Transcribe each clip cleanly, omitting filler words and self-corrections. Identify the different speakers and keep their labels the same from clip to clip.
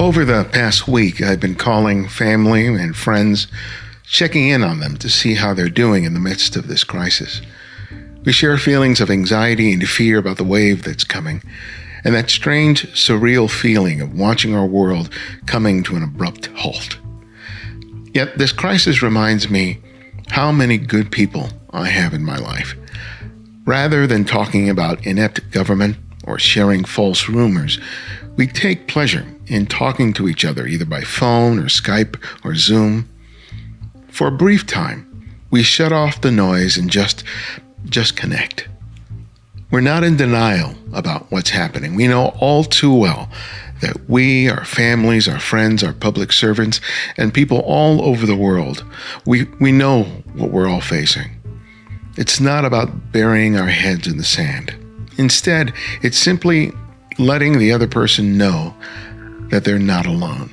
Speaker 1: Over the past week, I've been calling family and friends, checking in on them to see how they're doing in the midst of this crisis. We share feelings of anxiety and fear about the wave that's coming, and that strange, surreal feeling of watching our world coming to an abrupt halt. Yet this crisis reminds me how many good people I have in my life. Rather than talking about inept government or sharing false rumors, we take pleasure in talking to each other either by phone or Skype or Zoom. For a brief time, we shut off the noise and just connect. We're not in denial about what's happening. We know all too well that we, our families, our friends, our public servants, and people all over the world, we know what we're all facing. It's not about burying our heads in the sand. Instead, it's simply letting the other person know that they're not alone.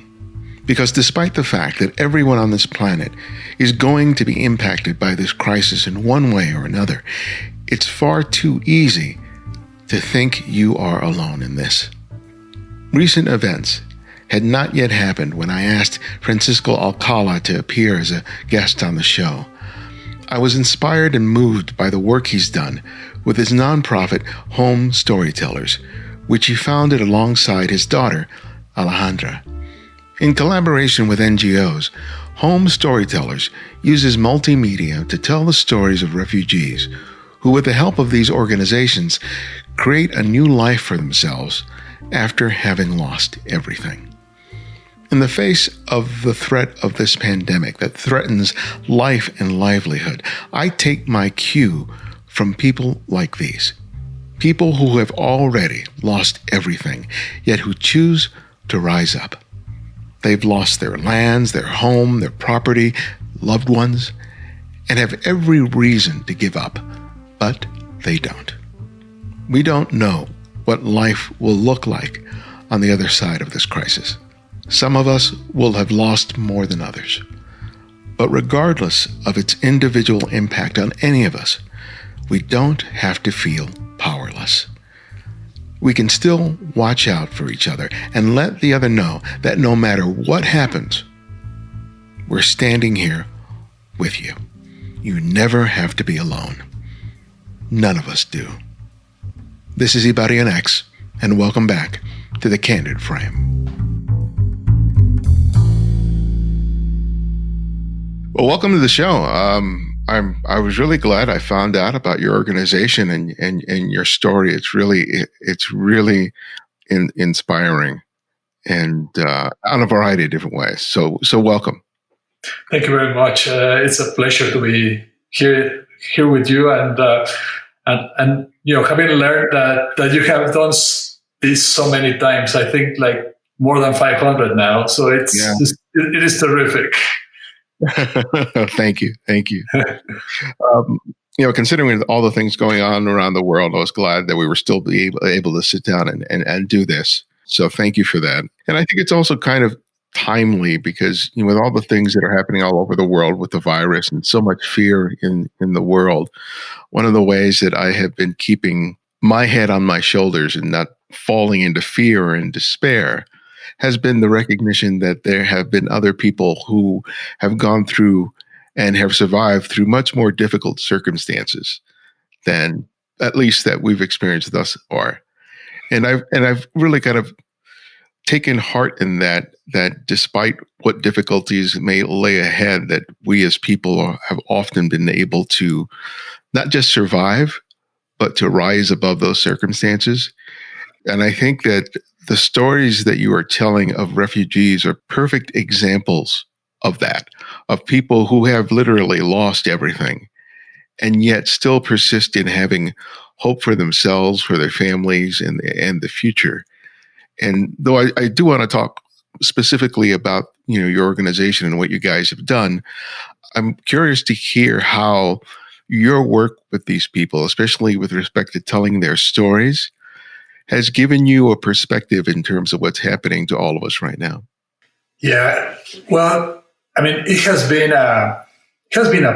Speaker 1: Because despite the fact that everyone on this planet is going to be impacted by this crisis in one way or another, it's far too easy to think you are alone in this. Recent events had not yet happened when I asked Francisco Alcala to appear as a guest on the show. I was inspired and moved by the work he's done with his nonprofit Home Storytellers, which he founded alongside his daughter, Alejandra. In collaboration with NGOs, Home Storytellers uses multimedia to tell the stories of refugees who, with the help of these organizations, create a new life for themselves after having lost everything. In the face of the threat of this pandemic that threatens life and livelihood, I take my cue from people like these. People who have already lost everything, yet who choose to rise up. They've lost their lands, their home, their property, loved ones, and have every reason to give up, but they don't. We don't know what life will look like on the other side of this crisis. Some of us will have lost more than others. But regardless of its individual impact on any of us, we don't have to feel powerless. We can still watch out for each other and let the other know that no matter what happens, we're standing here with you. You never have to be alone. None of us do. This is Ibarian X, and welcome back to The Candid Frame. Well, welcome to the show. I was really glad I found out about your organization and your story. It's really inspiring and on a variety of different ways. So welcome.
Speaker 2: Thank you very much. It's a pleasure to be here with you and having learned that you have done this so many times. I think like more than 500 now. So it is terrific.
Speaker 1: Thank you. Considering all the things going on around the world, I was glad that we were still able to sit down and do this. So thank you for that. And I think it's also kind of timely because with all the things that are happening all over the world with the virus and so much fear in the world, one of the ways that I have been keeping my head on my shoulders and not falling into fear and despair has been the recognition that there have been other people who have gone through and have survived through much more difficult circumstances than at least that we've experienced thus far. And I've really kind of taken heart in that despite what difficulties may lay ahead, that we as people have often been able to not just survive, but to rise above those circumstances. And I think that the stories that you are telling of refugees are perfect examples of that, of people who have literally lost everything and yet still persist in having hope for themselves, for their families, and the future. And though I do want to talk specifically about your organization and what you guys have done, I'm curious to hear how your work with these people, especially with respect to telling their stories, has given you a perspective in terms of what's happening to all of us right now.
Speaker 2: Yeah, well, I mean, it has been a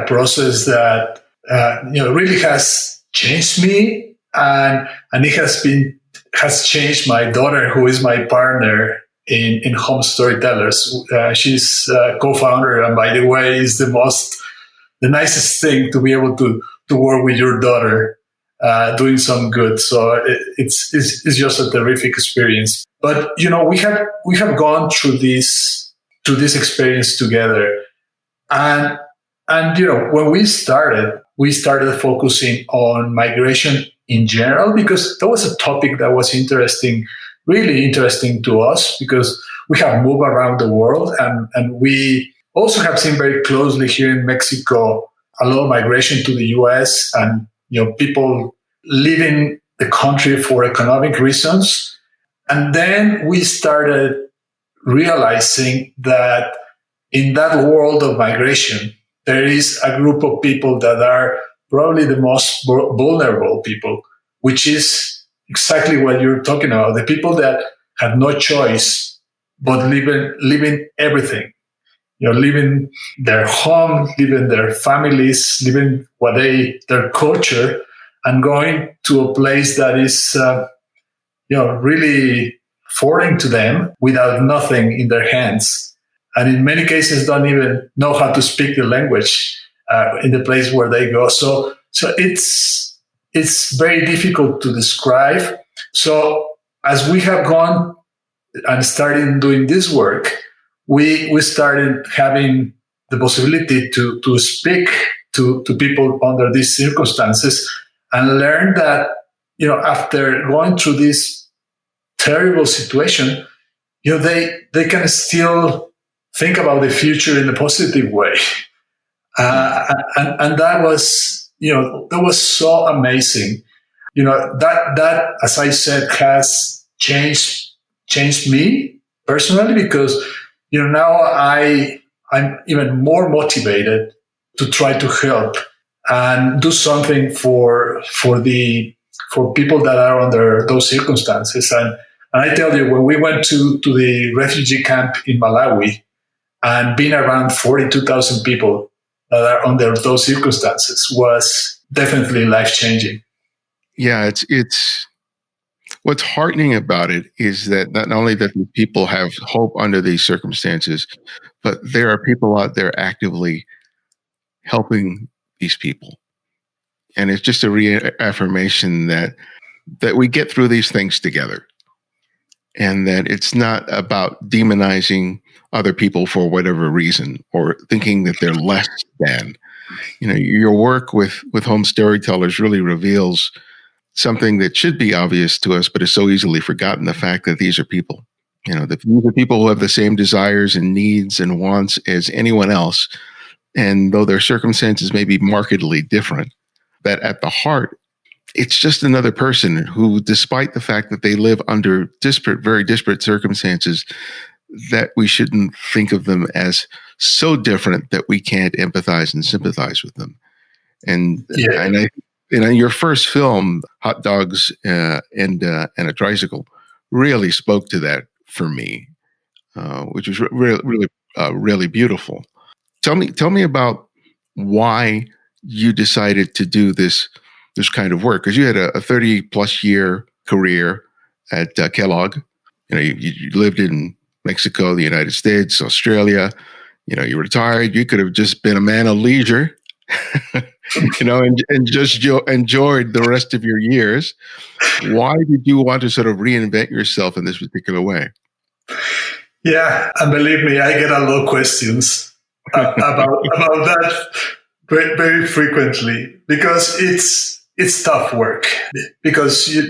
Speaker 2: process that really has changed me, and it has changed my daughter, who is my partner in Home Storytellers. She's co-founder, and by the way, is the nicest thing to be able to work with your daughter doing some good. So it's just a terrific experience. But we have gone through this experience together, and when we started focusing on migration in general, because that was a topic that was really interesting to us, because we have moved around the world, and we also have seen very closely here in Mexico a lot of migration to the US, and people leaving the country for economic reasons. And then we started realizing that in that world of migration, there is a group of people that are probably the most vulnerable people, which is exactly what you're talking about. The people that have no choice but leaving everything, leaving their home, leaving their families, leaving their culture, and going to a place that is, really foreign to them, without nothing in their hands, and in many cases don't even know how to speak the language in the place where they go. So it's very difficult to describe. So as we have gone and started doing this work, we started having the possibility to speak to people under these circumstances, and learn that after going through this terrible situation, they can still think about the future in a positive way, and that was so amazing. That, as I said, has changed me personally, because now I'm even more motivated to try to help and do something for people that are under those circumstances. And I tell you, when we went to the refugee camp in Malawi, and being around 42,000 people that are under those circumstances was definitely life-changing.
Speaker 1: Yeah, it's what's heartening about it is that not only that people have hope under these circumstances, but there are people out there actively helping these people. And it's just a reaffirmation that we get through these things together, and that it's not about demonizing other people for whatever reason, or thinking that they're less than. Your work with Home Storytellers really reveals something that should be obvious to us, but is so easily forgotten: the fact that these are people. These are people who have the same desires and needs and wants as anyone else. And though their circumstances may be markedly different, that at the heart, it's just another person who, despite the fact that they live under very disparate circumstances, that we shouldn't think of them as so different that we can't empathize and sympathize with them. And your first film, Hot Dogs and a Tricycle, really spoke to that for me, which was really beautiful. Tell me about why you decided to do this kind of work, because you had a 30+ year career at Kellogg. You lived in Mexico, the United States, Australia. You retired. You could have just been a man of leisure, and just enjoyed the rest of your years. Why did you want to sort of reinvent yourself in this particular way?
Speaker 2: Yeah, and believe me, I get a lot of questions about that very, very frequently, because it's tough work. Because to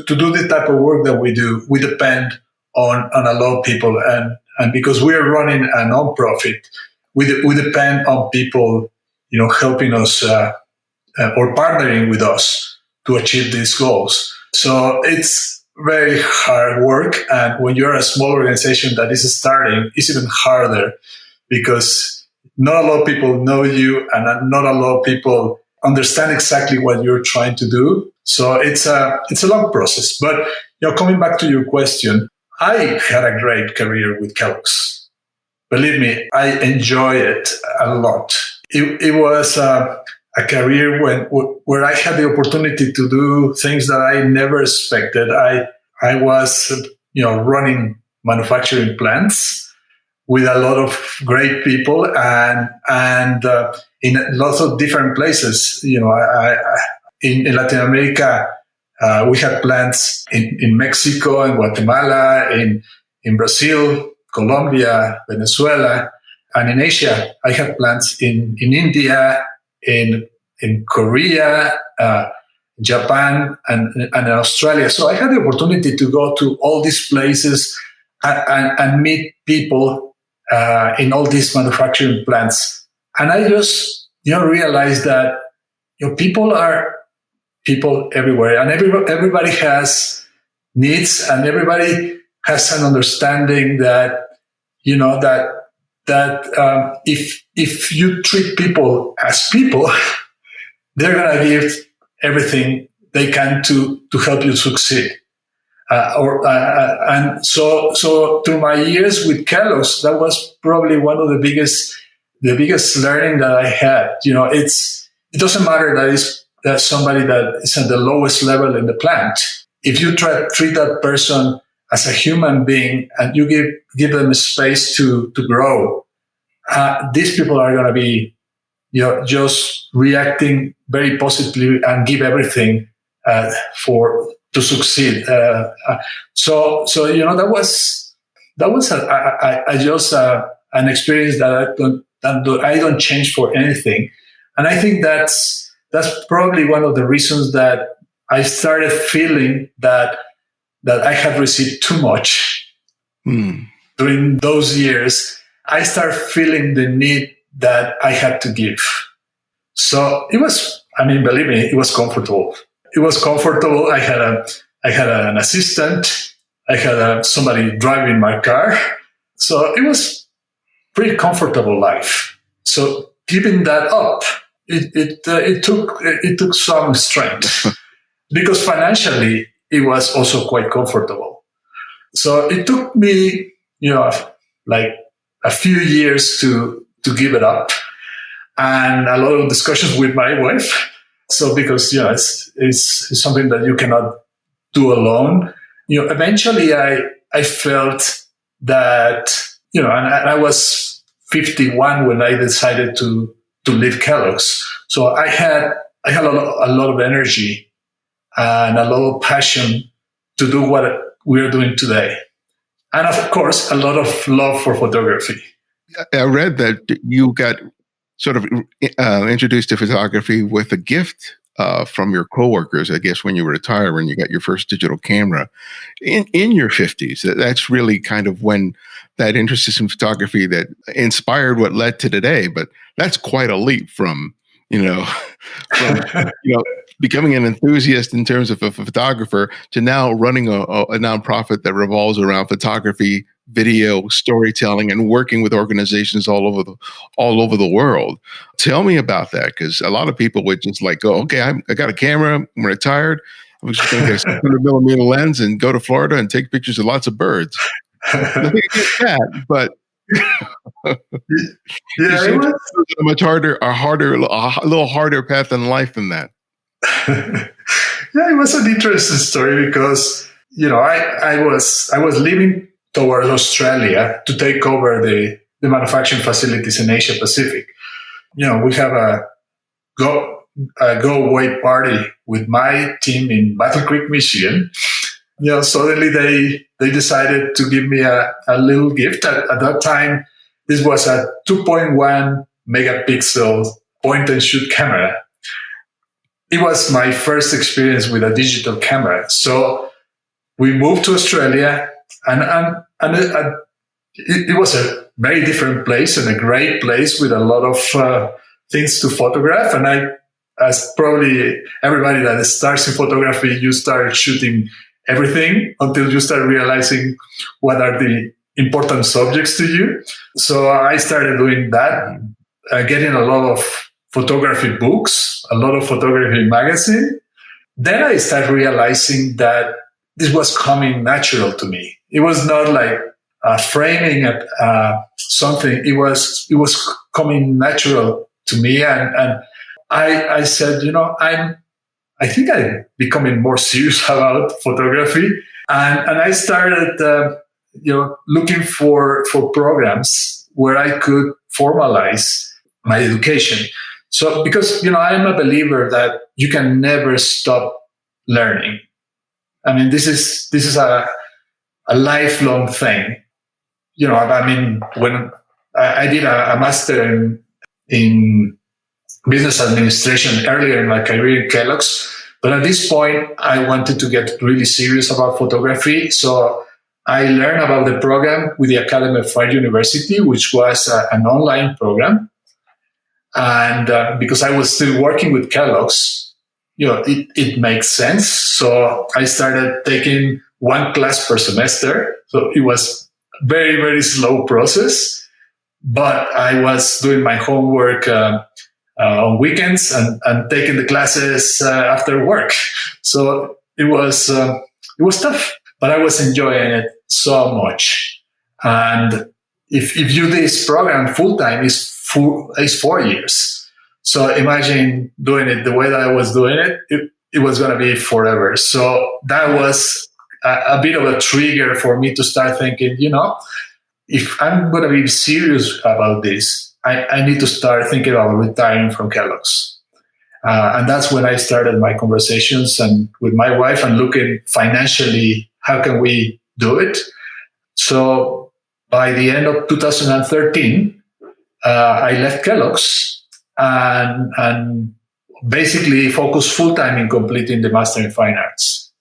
Speaker 2: do the type of work that we do, we depend on a lot of people, and because we are running a nonprofit, we depend on people helping us or partnering with us to achieve these goals. So it's very hard work, and when you're a small organization that is starting, it's even harder, because not a lot of people know you, and not a lot of people understand exactly what you're trying to do. So it's a long process. But coming back to your question, I had a great career with Kellogg's. Believe me, I enjoy it a lot. It was a career where I had the opportunity to do things that I never expected. I was running manufacturing plants with a lot of great people and in lots of different places. In Latin America, we had plants in Mexico, in Guatemala, in Brazil, Colombia, Venezuela, and in Asia, I had plants in India, in Korea, Japan, and Australia. So I had the opportunity to go to all these places and meet people in all these manufacturing plants. And I just realized that people are people everywhere, and everybody has needs, and everybody has an understanding that if you treat people as people, they're gonna give everything they can to help you succeed. And so through my years with Kellogg's, that was probably one of the biggest learning that I had. It doesn't matter that somebody that is at the lowest level in the plant. If you treat that person as a human being and you give them a space to grow, these people are going to be just reacting very positively and give everything to succeed. So that was an experience that I don't change for anything, and I think that's probably one of the reasons that I started feeling that I had received too much during those years. I started feeling the need that I had to give. So it was, believe me, it was comfortable. It was comfortable. I had an assistant. I had somebody driving my car. So it was pretty comfortable life. So giving that up, it took some strength because financially it was also quite comfortable. So it took me, like a few years to give it up, and a lot of discussions with my wife. So because it's something that you cannot do alone. Eventually I felt that and I was 51 when I decided to leave Kellogg's. So I had a lot of energy and a lot of passion to do what we're doing today, and of course a lot of love for photography.
Speaker 1: I read that you got sort of introduced to photography with a gift from your coworkers, I guess, when you retired, when you got your first digital camera in your 50s. That's really kind of when that interest in photography that inspired what led to today. But that's quite a leap from becoming an enthusiast in terms of a photographer to now running a nonprofit that revolves around photography, video, storytelling, and working with organizations all over the world. Tell me about that, because a lot of people would just go, okay, I got a camera, I'm retired, I'm just going to get a 600 millimeter lens and go to Florida and take pictures of lots of birds. Nothing against that, but
Speaker 2: it was
Speaker 1: a much harder, a little harder path in life than that.
Speaker 2: Yeah, it was an interesting story because I was leaving towards Australia to take over the manufacturing facilities in Asia Pacific. We have a go away party with my team in Battle Creek, Michigan. Suddenly they decided to give me a little gift. At that time, this was a 2.1 megapixel point and shoot camera. It was my first experience with a digital camera. So we moved to Australia, and it was a very different place and a great place with a lot of things to photograph. And as probably everybody that starts in photography, you start shooting everything until you start realizing what are the important subjects to you. So I started doing that, getting a lot of photography books, a lot of photography magazine. Then I started realizing that this was coming natural to me. It was not like framing something. It was coming natural to me, and I said, I think I'm becoming more serious about photography, and I started looking for programs where I could formalize my education. So, because, I am a believer that you can never stop learning. I mean, this is a lifelong thing. When I did a master in business administration earlier in my career in Kellogg's, but at this point, I wanted to get really serious about photography. So I learned about the program with the Academy of Fire University, which was an online program. And because I was still working with Kellogg's, it makes sense. So I started taking one class per semester. So it was a very, very slow process, but I was doing my homework on weekends and taking the classes after work. So it was tough, but I was enjoying it so much. And if you do this program full time, is 4 years. So imagine doing it the way that I was doing it. It was going to be forever. So that was a bit of a trigger for me to start thinking, if I'm going to be serious about this, I need to start thinking about retiring from Kellogg's. And that's when I started my conversations and with my wife and looking financially, how can we do it? So by the end of 2013, I left Kellogg's and basically focused full-time in completing the Master in Fine Arts.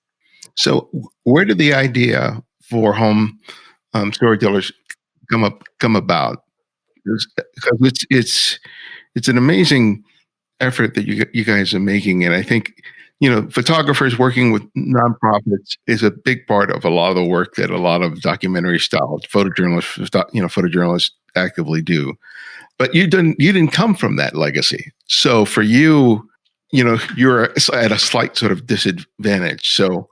Speaker 1: So where did the idea for Home Storytellers come about? Because it's an amazing effort that you guys are making, and I think photographers working with nonprofits is a big part of a lot of the work that a lot of documentary style photojournalists actively do. But you didn't come from that legacy, so for you, you're at a slight sort of disadvantage. So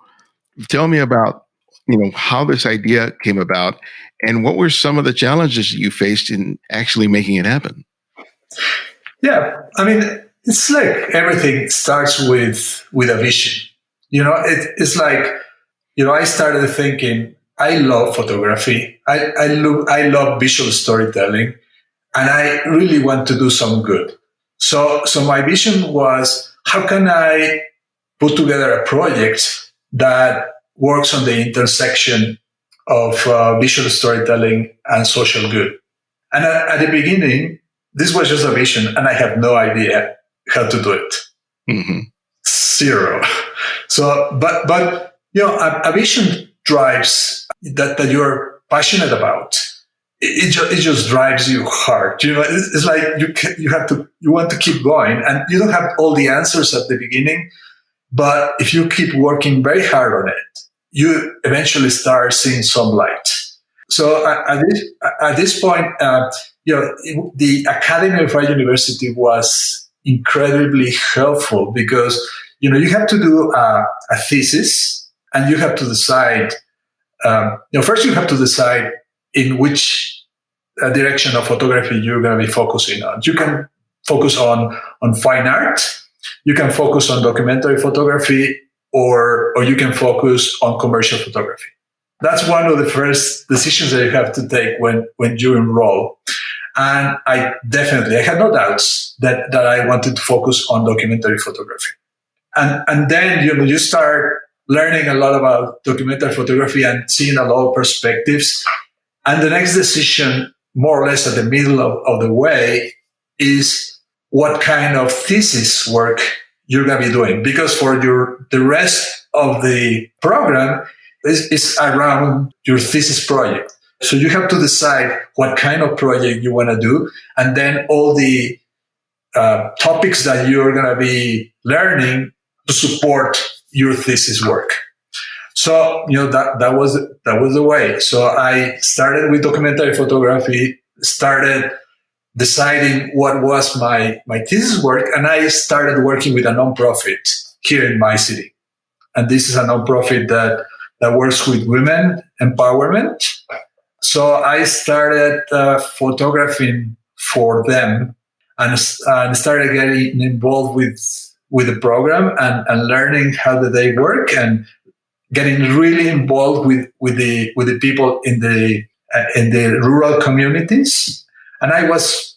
Speaker 1: tell me about how this idea came about. And what were some of the challenges you faced in actually making it happen?
Speaker 2: Yeah, I mean, it's like everything starts with a vision. It's like, I started thinking, I love photography. I love visual storytelling, and I really want to do some good. So my vision was, how can I put together a project that works on the intersection of visual storytelling and social good. And at the beginning, this was just a vision, and I had no idea how to do it.
Speaker 1: Mm-hmm.
Speaker 2: Zero. So, but a vision drives that you're passionate about. It just drives you hard. It's like you want to keep going, and you don't have all the answers at the beginning, but if you keep working very hard on it, you eventually start seeing some light. So at this point, the Academy of Fire University was incredibly helpful because, you have to do a thesis, and you have to decide, first you have to decide in which direction of photography you're going to be focusing on. You can focus on fine art, you can focus on documentary photography, or you can focus on commercial photography. That's one of the first decisions that you have to take when you enroll. And I had no doubts that I wanted to focus on documentary photography. And then, you start learning a lot about documentary photography and seeing a lot of perspectives. And the next decision, more or less at the middle of the way, is what kind of thesis work you're going to be doing. Because for the rest of the program is around your thesis project. So you have to decide what kind of project you want to do, and then all the topics that you're going to be learning to support your thesis work. So that was the way. So I started with documentary photography, started deciding what was my thesis work, and I started working with a nonprofit here in my city. And this is a nonprofit that works with women empowerment. So I started photographing for them and started getting involved with the program and learning how do they work and getting really involved with the people in the rural communities. And I was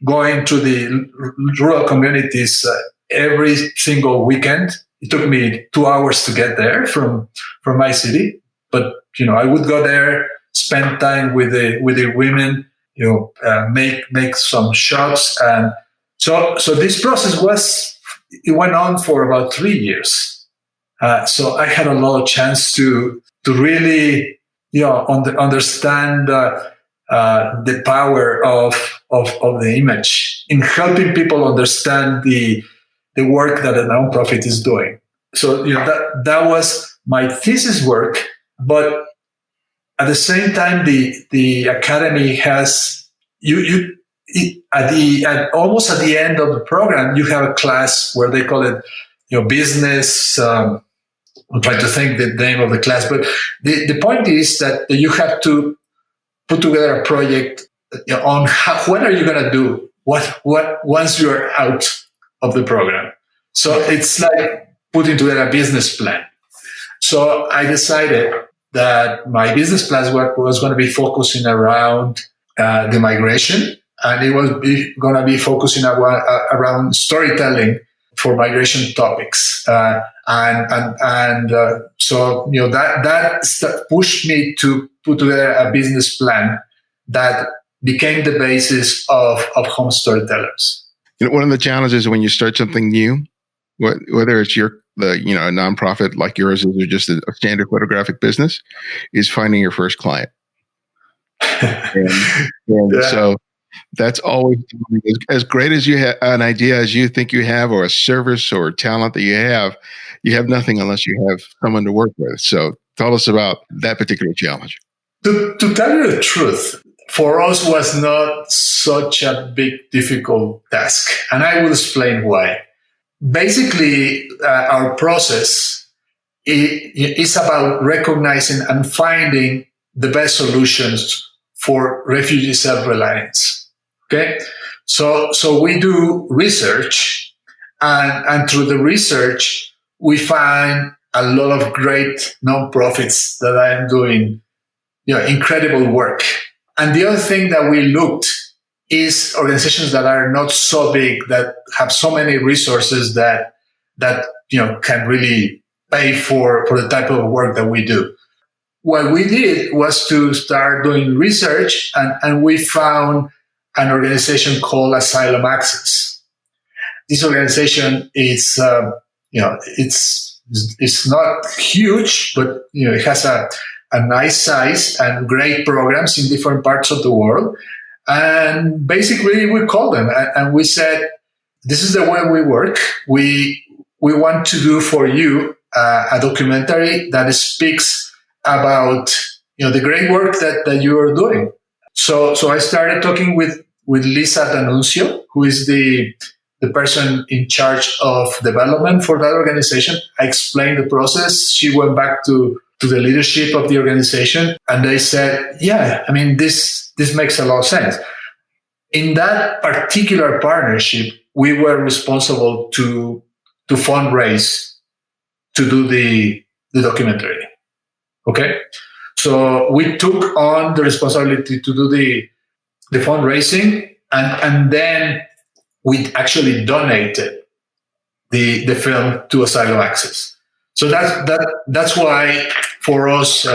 Speaker 2: going to the rural communities every single weekend. It took me 2 hours to get there from my city, but I would go there, spend time with the women, make some shots, and so this process went on for about 3 years. So I had a lot of chance to really understand the power of the image in helping people understand the work that a nonprofit is doing. So that was my thesis work, but at the same time, the academy has almost at the end of the program, you have a class where they call it business. I'm trying to think the name of the class, but the point is that you have to put together a project on what are you going to do what once you are out of the program. So it's like putting together a business plan. So I decided that my business plan was going to be focusing around the migration, and it was going to be focusing around storytelling for migration topics. So that pushed me to put together a business plan that became the basis of Home Storytellers.
Speaker 1: One of the challenges when you start something new, whether it's a nonprofit like yours or just a standard photographic business, is finding your first client. and so that's always as great as you have an idea as you think you have, or a service or talent that you have nothing unless you have someone to work with. So tell us about that particular challenge.
Speaker 2: To tell you the truth, for us was not such a big, difficult task. And I will explain why. Basically, our process is about recognizing and finding the best solutions for refugee self-reliance. Okay, so we do research, and through the research, we find a lot of great nonprofits that I am doing, incredible work. And the other thing that we looked is organizations that are not so big, that have so many resources that can really pay for the type of work that we do. What we did was to start doing research, and we found an organization called Asylum Access. This organization is, it's not huge, but it has a nice size and great programs in different parts of the world. And basically, we called them and we said, "This is the way we work. We want to do for you a documentary that speaks about the great work that you are doing." So I started talking with Lisa D'Annunzio, who is the person in charge of development for that organization. I explained the process. She went back to the leadership of the organization, and they said, "Yeah, I mean, this makes a lot of sense." In that particular partnership, we were responsible to fundraise to do the documentary. Okay, so we took on the responsibility to do the fundraising, and then we actually donated the film to Asylum Access. So that's why for us,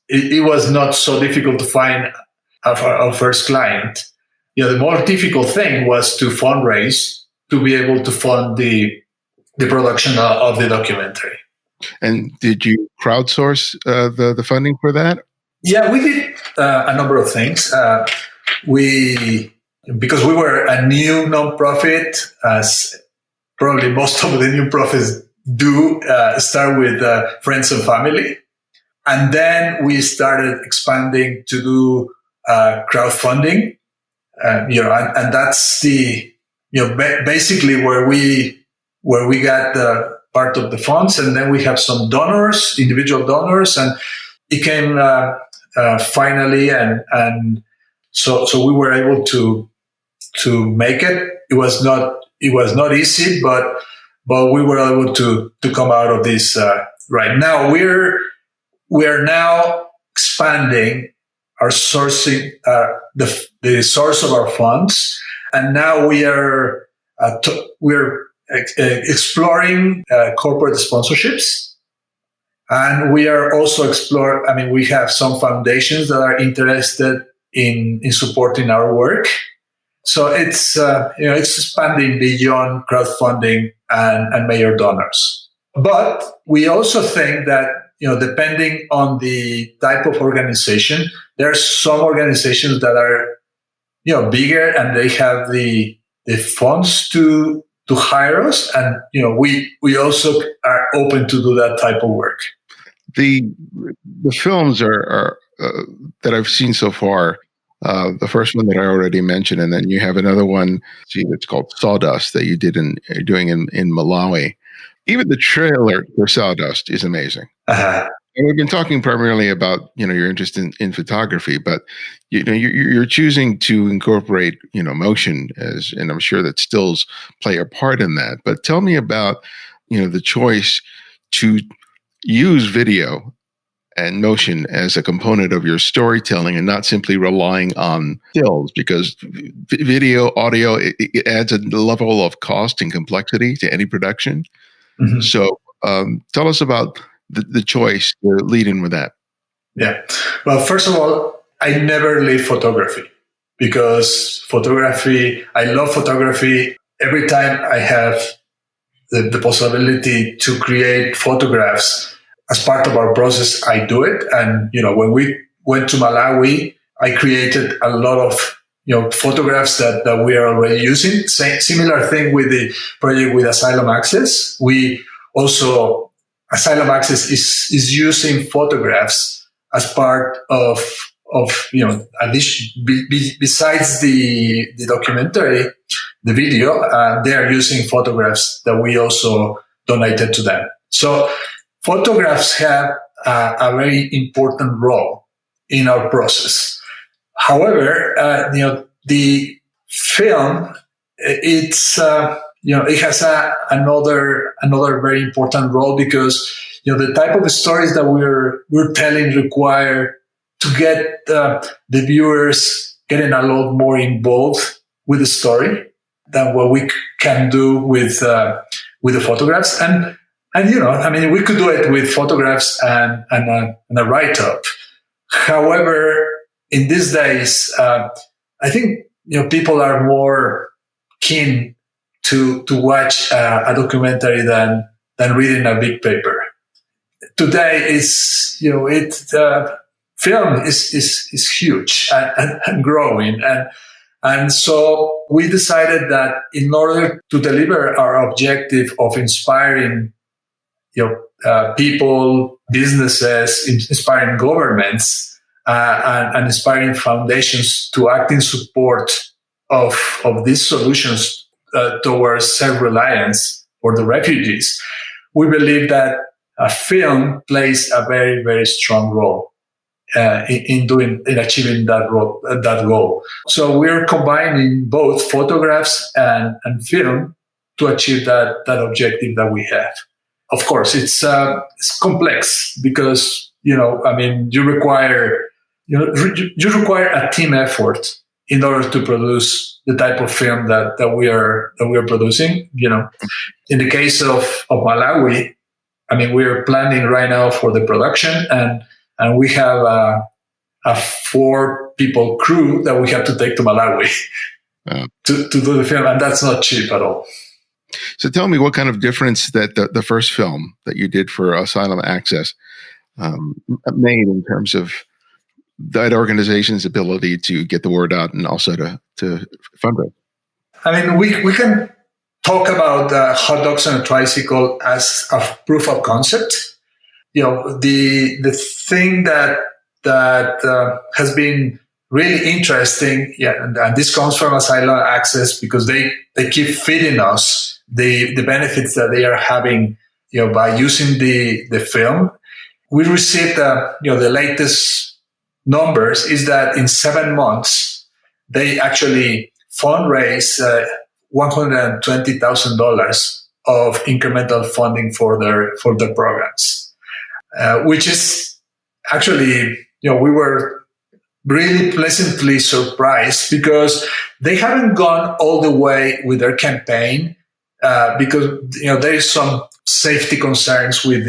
Speaker 2: it was not so difficult to find our first client. The more difficult thing was to fundraise to be able to fund the production of the documentary.
Speaker 1: And did you crowdsource the funding for that?
Speaker 2: Yeah, we did a number of things. Because we were a new nonprofit, as probably most of the new profits do, start with friends and family. And then we started expanding to do crowdfunding. And that's basically where we got the part of the funds. And then we have some donors, individual donors, and it came finally, and so we were able to make it. It was not easy, but we were able to come out of this right now. We are now expanding our sourcing, the source of our funds, and now we're exploring corporate sponsorships. And we are also exploring, I mean, we have some foundations that are interested in supporting our work. So it's expanding beyond crowdfunding and major donors. But we also think that, depending on the type of organization, there are some organizations that are, bigger and they have the funds to hire us. And, we also are open to do that type of work.
Speaker 1: The films are that I've seen so far. The first one that I already mentioned, and then you have another one. It's called Sawdust that you did doing in Malawi. Even the trailer for Sawdust is amazing.
Speaker 2: Uh-huh.
Speaker 1: And we've been talking primarily about your interest in photography, but you're choosing to incorporate motion and I'm sure that stills play a part in that. But tell me about the choice to use video and motion as a component of your storytelling and not simply relying on stills, because video, audio, it adds a level of cost and complexity to any production.
Speaker 2: Mm-hmm.
Speaker 1: So tell us about the choice to lead in with that.
Speaker 2: Yeah. Well, first of all, I never leave photography because I love photography. Every time I have the possibility to create photographs as part of our process, I do it. And, when we went to Malawi, I created a lot of, photographs that we are already using. Similar thing with the project with Asylum Access. Asylum Access is using photographs as part of besides the documentary, the video, they are using photographs that we also donated to them. So photographs have a very important role in our process. However, the film, it has another very important role because the type of stories that we're telling require to get the viewers getting a lot more involved with the story than what we can do with the photographs. And we could do it with photographs and a write-up. However, in these days, I think people are more keen to watch a documentary than reading a big paper. Today, film is huge and growing, and so we decided that in order to deliver our objective of inspiring people, businesses, inspiring governments, and inspiring foundations to act in support of these solutions towards self-reliance for the refugees, we believe that a film plays a very, very strong role in achieving that goal. So we're combining both photographs and film to achieve that objective that we have. Of course, it's complex because you require a team effort in order to produce the type of film that we are producing. In the case of Malawi, we are planning right now for the production, and we have a 4-people crew that we have to take to Malawi to do the film, and that's not cheap at all.
Speaker 1: So tell me what kind of difference that the first film that you did for Asylum Access made in terms of that organization's ability to get the word out and also to fundraise.
Speaker 2: We can talk about hot dogs on a tricycle as a proof of concept. The thing that has been really interesting, and this comes from Asylum Access because they keep feeding us the benefits that they are having, by using the film. We received the latest numbers is that in 7 months they actually fundraised $120,000 of incremental funding for their programs. which is actually, we were really pleasantly surprised because they haven't gone all the way with their campaign because there is some safety concerns with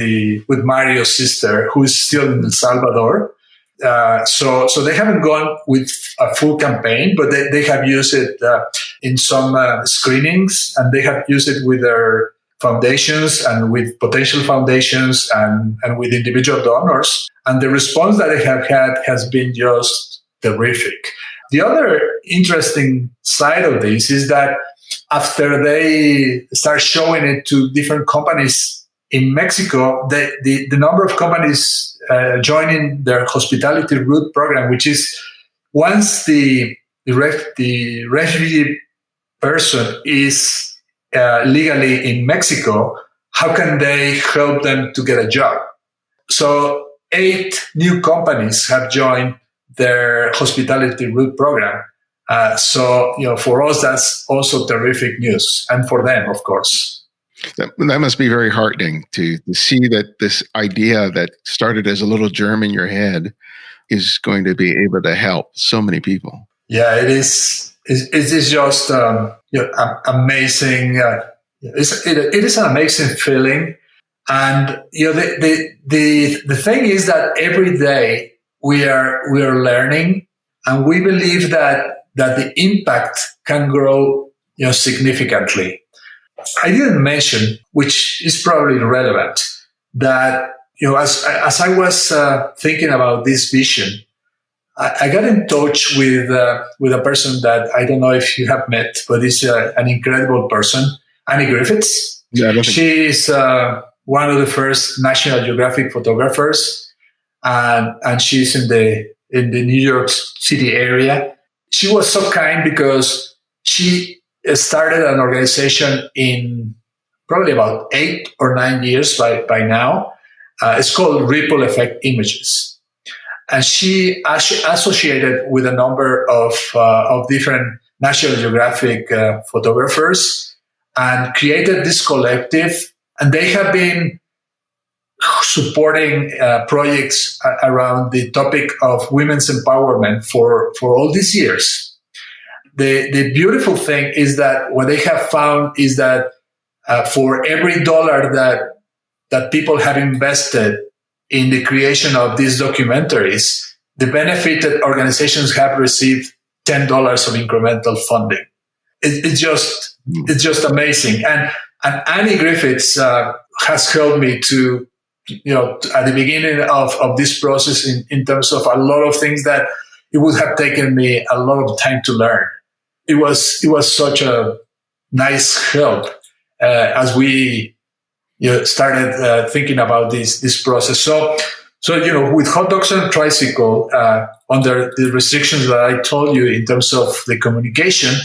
Speaker 2: Mario's sister, who is still in El Salvador. So they haven't gone with a full campaign, but they have used it in some screenings, and they have used it with their foundations and with potential foundations and with individual donors. And the response that they have had has been just terrific. The other interesting side of this is that after they start showing it to different companies in Mexico, the number of companies joining their hospitality route program, which is once the refugee person is legally in Mexico, how can they help them to get a job? So 8 new companies have joined their hospitality route program. So for us, that's also terrific news, and for them, of course.
Speaker 1: That must be very heartening to see that this idea that started as a little germ in your head is going to be able to help so many people.
Speaker 2: Yeah, it is. It is just amazing. It is an amazing feeling, and the thing is that every day we are learning, and we believe that the impact can grow significantly. I didn't mention, which is probably relevant, that as I was thinking about this vision, I got in touch with a person that I don't know if you have met, but is an incredible person, Annie Griffiths.
Speaker 1: Yeah,
Speaker 2: she is one of the first National Geographic photographers, and she's in the New York City area. She was so kind because she started an organization in probably about 8 or 9 years by now. It's called Ripple Effect Images. And she associated with a number of different National Geographic photographers and created this collective. And they have been supporting projects around the topic of women's empowerment for all these years. The beautiful thing is that what they have found is that for every dollar that people have invested in the creation of these documentaries, the benefited organizations have received $10 of incremental funding. It's just amazing. And Annie Griffiths has helped me to, at the beginning of this process in terms of a lot of things that it would have taken me a lot of time to learn. It was such a nice help as we started thinking about this process. So with Hot Dogs on a Tricycle, under the restrictions that I told you in terms of the communication,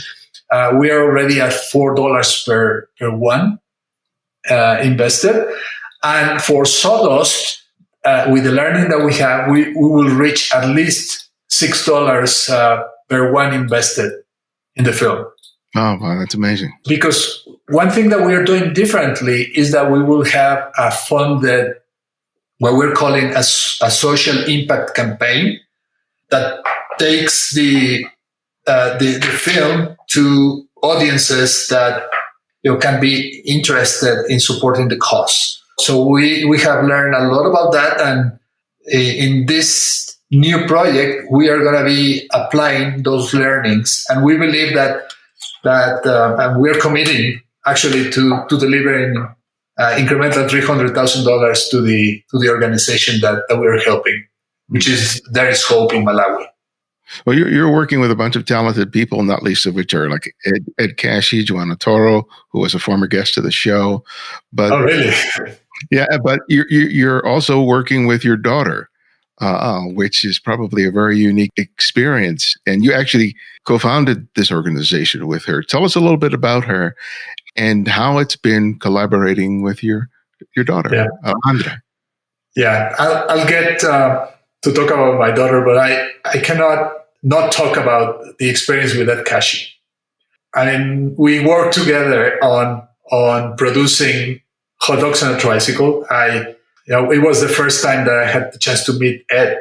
Speaker 2: we are already at $4 per one invested, and for Sawdust, with the learning that we have, we will reach at least $6 per one invested in the film.
Speaker 1: Oh, wow, that's amazing.
Speaker 2: Because one thing that we are doing differently is that we will have a funded, what we're calling a social impact campaign that takes the film to audiences that can be interested in supporting the cause. So we have learned a lot about that, and in this new project, we are going to be applying those learnings, and we believe that and we're committing actually to delivering incremental $300,000 to the organization that we're helping, which is There Is Hope in Malawi.
Speaker 1: Well, you're working with a bunch of talented people, not least of which are like Ed Cashy, Joanna Toro, who was a former guest of the show. But
Speaker 2: oh, really?
Speaker 1: Yeah, but you're also working with your daughter, which is probably a very unique experience. And you actually co-founded this organization with her. Tell us a little bit about her and how it's been collaborating with your daughter, Andra.
Speaker 2: Yeah, I'll get to talk about my daughter, but I cannot not talk about the experience with Ed Cashy. I mean, we worked together on producing Hot Dogs on a Tricycle. it was the first time that I had the chance to meet Ed.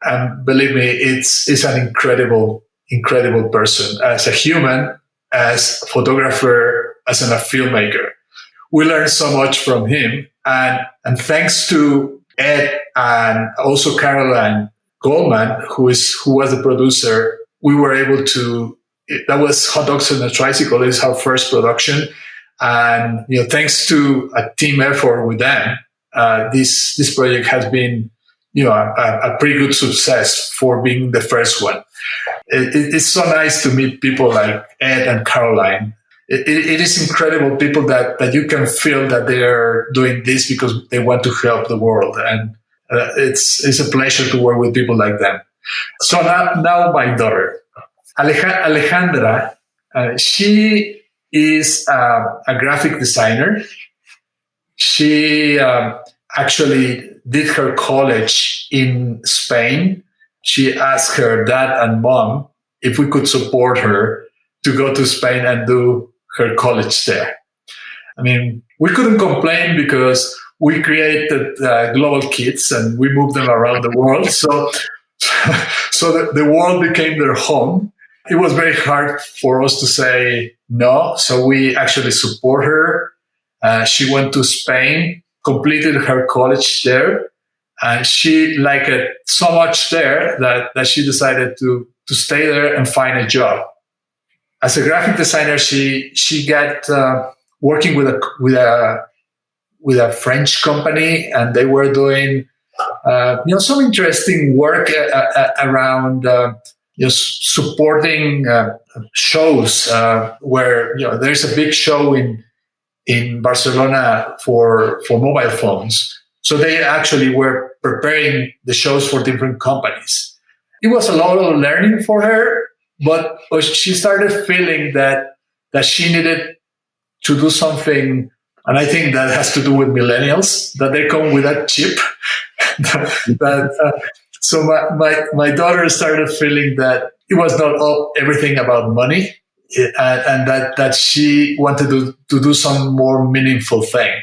Speaker 2: And believe me, it's an incredible person as a human, as a photographer, as a filmmaker. We learned so much from him. And thanks to Ed and also Caroline Goldman, who was the producer, we were able to, that was Hot Dogs on a Tricycle, is our first production. And, thanks to a team effort with them, this project has been, a pretty good success for being the first one. It's so nice to meet people like Ed and Caroline. It is incredible people that you can feel that they are doing this because they want to help the world. And it's a pleasure to work with people like them. So now my daughter, Alejandra, she is a graphic designer. She actually did her college in Spain. She asked her dad and mom if we could support her to go to Spain and do her college there. I mean, we couldn't complain because we created global kids and we moved them around the world. So the world became their home. It was very hard for us to say no. So we actually support her. She went to Spain, completed her college there, and she liked it so much there that she decided to stay there and find a job. As a graphic designer, she got working with a French company, and they were doing some interesting work around supporting shows where there's a big show in Barcelona for mobile phones. So they actually were preparing the shows for different companies. It was a lot of learning for her, but she started feeling that she needed to do something. And I think that has to do with millennials, that they come with that chip. So my daughter started feeling that it was not everything about money, and that she wanted to do some more meaningful thing.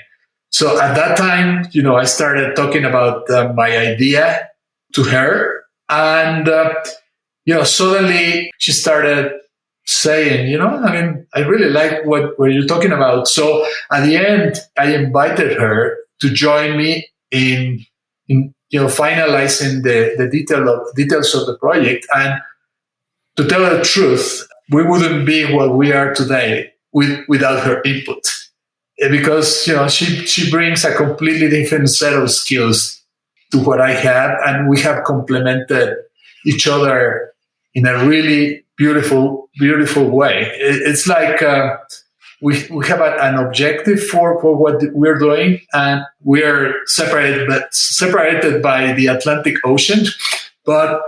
Speaker 2: So at that time, I started talking about my idea to her, and suddenly she started saying, I really like what you're talking about. So at the end, I invited her to join me in finalizing the details of the project. And to tell the truth, we wouldn't be what we are today without her input, because she brings a completely different set of skills to what I have, and we have complemented each other in a really beautiful way. It's like we have an objective for what we're doing, and we are separated by the Atlantic Ocean, but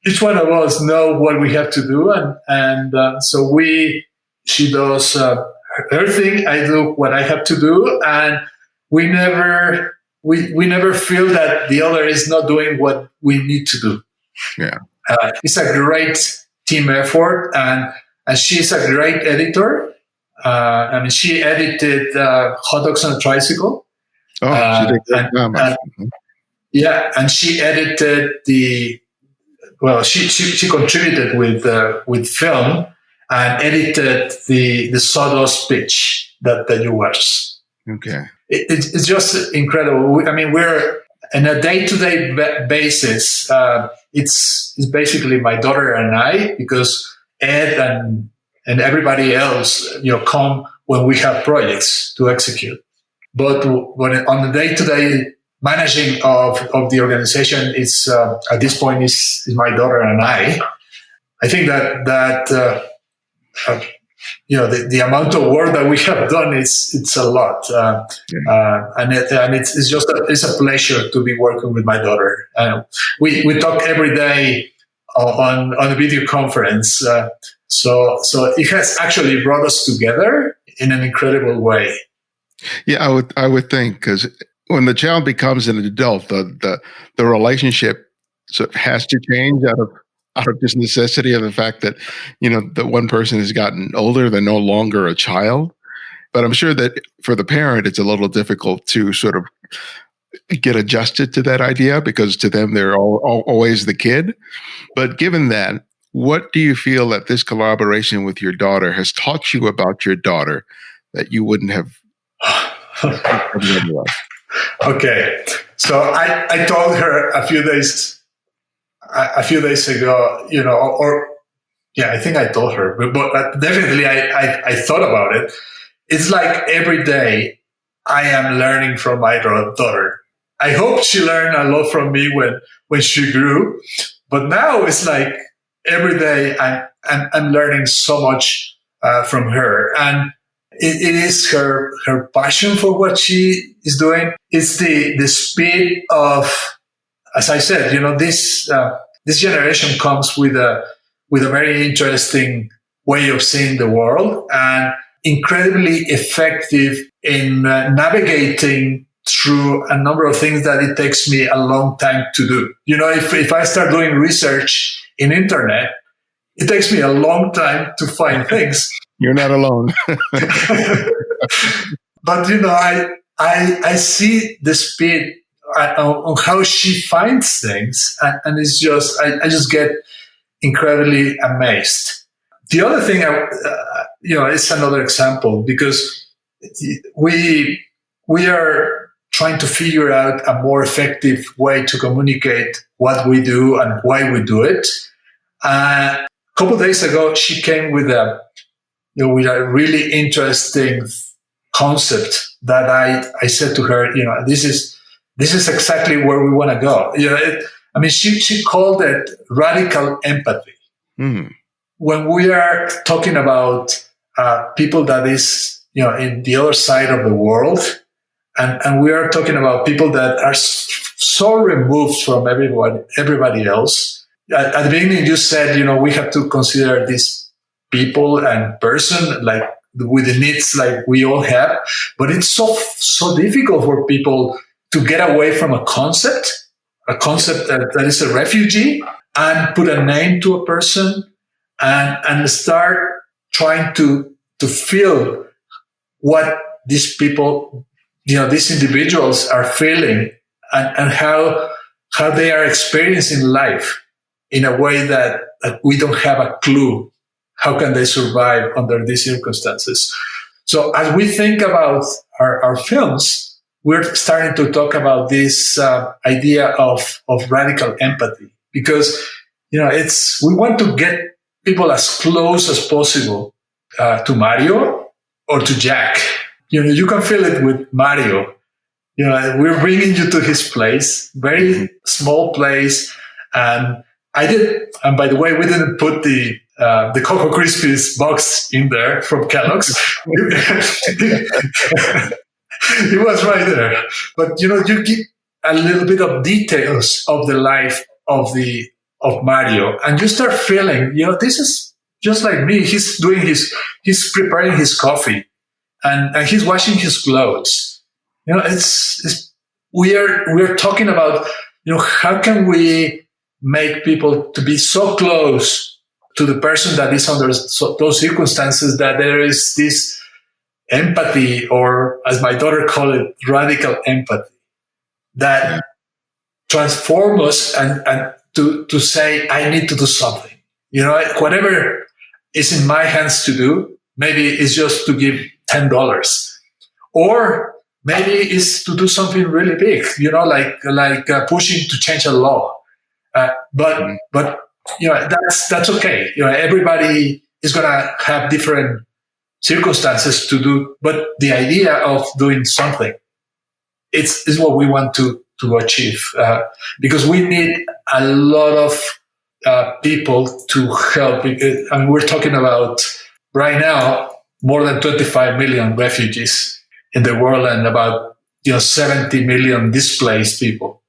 Speaker 2: each one of us know what we have to do, and so she does her thing, I do what I have to do, and we never feel that the other is not doing what we need to do.
Speaker 1: Yeah,
Speaker 2: it's a great team effort, and she's a great editor. She edited Hot Dogs on a Tricycle.
Speaker 1: Oh, she did a great job.
Speaker 2: Yeah, and she edited she contributed with film and edited the Sawdust pitch that you watched.
Speaker 1: Okay.
Speaker 2: It's just incredible. We're on a day-to-day basis. It's basically my daughter and I, because Ed and everybody else, come when we have projects to execute. But on the day-to-day managing of the organization, it's at this point is my daughter and I. I think that the amount of work that we have done it's a lot, and it's a pleasure to be working with my daughter. We talk every day on a video conference, so it has actually brought us together in an incredible way.
Speaker 1: Yeah, I would think, because when the child becomes an adult, the relationship sort of has to change out of just necessity of the fact that, that one person has gotten older, they're no longer a child. But I'm sure that for the parent, it's a little difficult to sort of get adjusted to that idea because to them they're always the kid. But given that, what do you feel that this collaboration with your daughter has taught you about your daughter that you wouldn't have?
Speaker 2: Okay, so I told her a few days ago, I think I told her, but definitely I thought about it. It's like every day I am learning from my daughter. I hope she learned a lot from me when she grew, but now it's like every day I'm learning so much from her, and it is her passion for what she is doing. It's the speed of, as I said, this generation comes with a very interesting way of seeing the world and incredibly effective in navigating through a number of things that it takes me a long time to do. If I start doing research in internet, it takes me a long time to find things.
Speaker 1: You're not alone.
Speaker 2: But I see the speed on how she finds things, and it's just I just get incredibly amazed. The other thing, it's another example because we are trying to figure out a more effective way to communicate what we do and why we do it. A couple of days ago, she came with a really interesting concept that I said to her, this is exactly where we want to go. She called it radical empathy.
Speaker 1: Mm.
Speaker 2: When we are talking about people that is, in the other side of the world, and we are talking about people that are so removed from everybody else. At the beginning, you said, we have to consider these people and person like with the needs like we all have, but it's so difficult for people to get away from a concept that is a refugee, and put a name to a person and start trying to feel what these people, these individuals are feeling and how they are experiencing life in a way that we don't have a clue. How can they survive under these circumstances? So as we think about our films, we're starting to talk about this idea of radical empathy because, we want to get people as close as possible to Mario or to Jack. You can feel it with Mario. We're bringing you to his place, very small place. And and by the way, we didn't put the Cocoa Krispies box in there from Kellogg's. It was right there. But, you give a little bit of details of the life of Mario, and you start feeling, this is just like me. He's preparing his coffee and he's washing his clothes. We are talking about, how can we make people to be so close to the person that is under those circumstances that there is this empathy, or as my daughter called it, radical empathy, that transform us and to say, I need to do something. Whatever is in my hands to do, maybe it's just to give $10, or maybe it's to do something really big, like pushing to change a law. But that's okay. Everybody is going to have different circumstances to do, but the idea of doing something is what we want to achieve, because we need a lot of people to help. And we're talking about right now more than 25 million refugees in the world and about 70 million displaced people.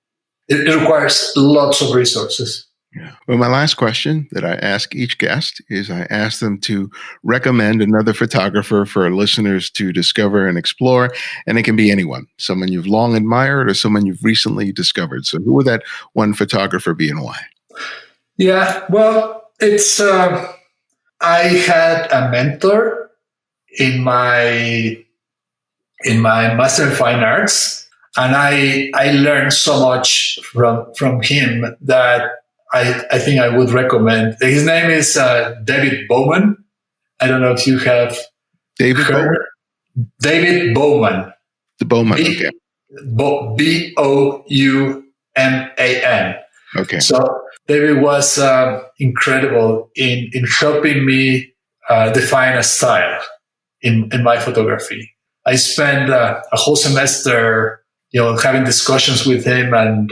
Speaker 2: It requires lots of resources.
Speaker 1: Yeah. Well, my last question that I ask each guest is I ask them to recommend another photographer for our listeners to discover and explore. And it can be anyone, someone you've long admired or someone you've recently discovered. So who would that one photographer be and why?
Speaker 2: Yeah, well, it's, I had a mentor in my Master in Fine Arts. And I learned so much from him that I think I would recommend. His name is David Bowman. I don't know if you have
Speaker 1: David
Speaker 2: heard.
Speaker 1: Bowman?
Speaker 2: David Bowman.
Speaker 1: The Bowman, okay.
Speaker 2: Bouman.
Speaker 1: Okay.
Speaker 2: So David was incredible in helping me define a style in my photography. I spent a whole semester, having discussions with him and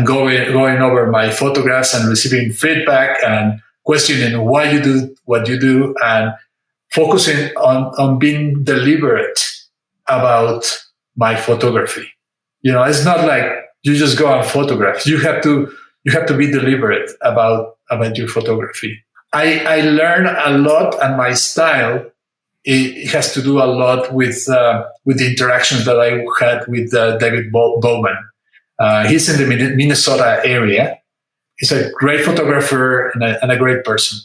Speaker 2: going over my photographs and receiving feedback and questioning why you do what you do and focusing on being deliberate about my photography. It's not like you just go and photograph. You have to be deliberate about your photography. I learned a lot, and my style it has to do a lot with the interactions that I had with David Bowman. He's in the Minnesota area. He's a great photographer and a great person.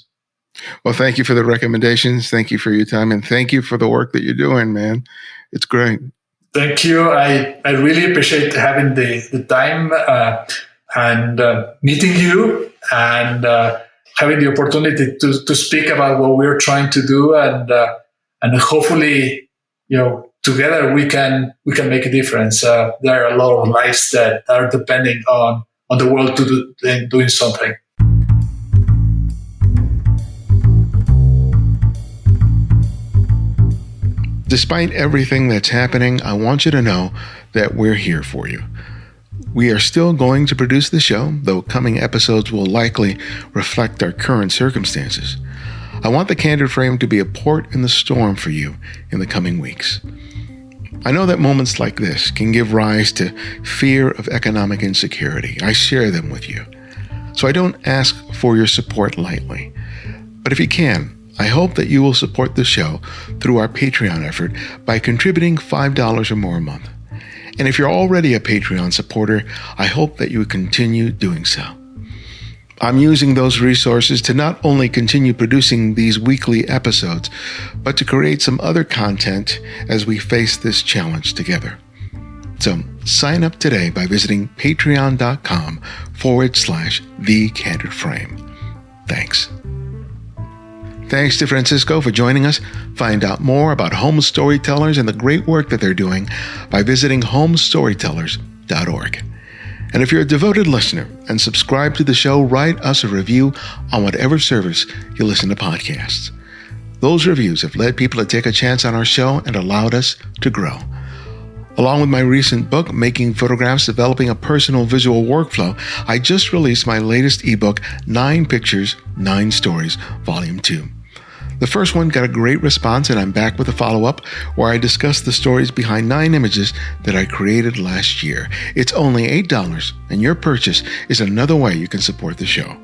Speaker 1: Well, thank you for the recommendations. Thank you for your time, and thank you for the work that you're doing, man. It's great.
Speaker 2: Thank you. I really appreciate having the time and meeting you and having the opportunity to speak about what we're trying to do and hopefully, together we can make a difference. There are a lot of lives that are depending on the world doing something.
Speaker 1: Despite everything that's happening, I want you to know that we're here for you. We are still going to produce the show, though coming episodes will likely reflect our current circumstances. I want the Candid Frame to be a port in the storm for you in the coming weeks. I know that moments like this can give rise to fear of economic insecurity. I share them with you. So I don't ask for your support lightly. But if you can, I hope that you will support the show through our Patreon effort by contributing $5 or more a month. And if you're already a Patreon supporter, I hope that you would continue doing so. I'm using those resources to not only continue producing these weekly episodes, but to create some other content as we face this challenge together. So sign up today by visiting patreon.com/thecandidframe. Thanks. Thanks to Francisco for joining us. Find out more about Home Storytellers and the great work that they're doing by visiting homestorytellers.org. And if you're a devoted listener and subscribe to the show, write us a review on whatever service you listen to podcasts. Those reviews have led people to take a chance on our show and allowed us to grow. Along with my recent book, Making Photographs, Developing a Personal Visual Workflow, I just released my latest ebook, 9 Pictures, 9 Stories, Volume 2. The first one got a great response, and I'm back with a follow-up where I discuss the stories behind 9 images that I created last year. It's only $8, and your purchase is another way you can support the show.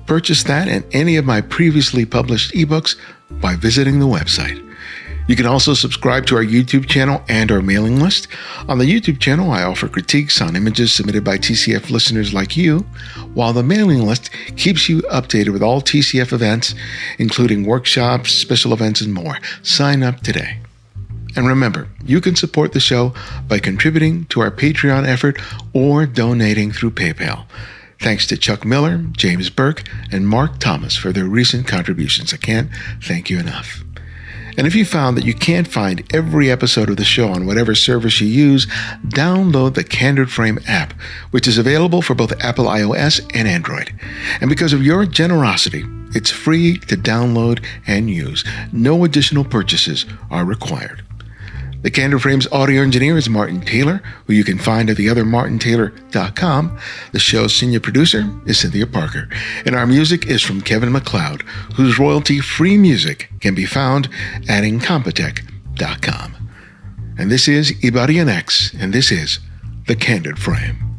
Speaker 1: Purchase that and any of my previously published ebooks by visiting the website. You can also subscribe to our YouTube channel and our mailing list. On the YouTube channel, I offer critiques on images submitted by TCF listeners like you, while the mailing list keeps you updated with all TCF events, including workshops, special events, and more. Sign up today. And remember, you can support the show by contributing to our Patreon effort or donating through PayPal. Thanks to Chuck Miller, James Burke, and Mark Thomas for their recent contributions. I can't thank you enough. And if you found that you can't find every episode of the show on whatever service you use, download the Candid Frame app, which is available for both Apple iOS and Android. And because of your generosity, it's free to download and use. No additional purchases are required. The Candid Frame's audio engineer is Martin Taylor, who you can find at theothermartintaylor.com. The show's senior producer is Cynthia Parker. And our music is from Kevin MacLeod, whose royalty-free music can be found at incompetech.com. And this is Ibarian X, and this is The Candid Frame.